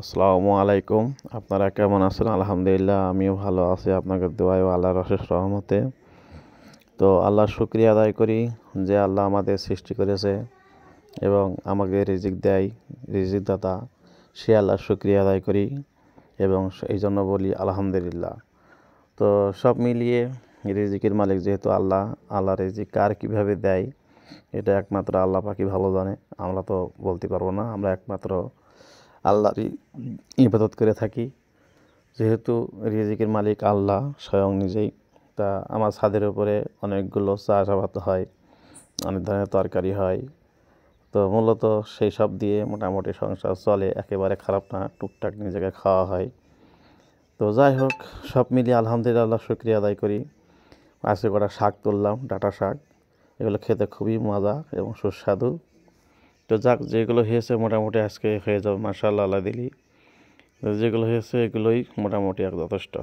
আসসালামু আলাইকুম। আপনারা কেমন আছেন? আলহামদুলিল্লাহ আমিও ভালো আছি আপনাদের দোয়ায় ও আল্লাহর অশেষ রহমতে। তো আল্লাহর শুকরিয়া আদায় করি যে আল্লাহ আমাদের সৃষ্টি করেছে এবং আমাকে রিজিক দেয়, রিজিক দাতা, সে আল্লাহর শুকরিয়া আদায় করি এবং এই জন্য বলি আলহামদুলিল্লাহ। তো সব মিলিয়ে রিজিকের মালিক যেহেতু আল্লাহ, আল্লাহ রিজিক কার কীভাবে দেয় এটা একমাত্র আল্লাহ পাকই ভালো জানে। আমরা তো বলতে পারবো না, আমরা একমাত্র আল্লাহরই ইবাদত করে থাকি। যেহেতু রিজিকের মালিক আল্লাহ স্বয়ং নিজেই, তা আমার ছাদের উপরে অনেকগুলো চাষাবাদ হয়, অনেক ধরনের তরকারি হয়। তো মূলত সেই সব দিয়ে মোটামুটি সংসার চলে, একেবারে খারাপ না, টুকটাক নিজেকে খাওয়া হয়। তো যাই হোক, সব মিলিয়ে আলহামদুলিল্লাহ শুকরিয়া আদায় করি। আজকে কটা শাক তুললাম, ডাঁটা শাক, এগুলো খেতে খুবই মজা এবং সুস্বাদু। তো যাক, যেগুলো হয়েছে মোটামুটি আজকে হয়ে যাবে মাশাআল্লাহ, আল্লাহ দিলি। যেগুলো হয়েছে এগুলোই মোটামুটি যথেষ্ট।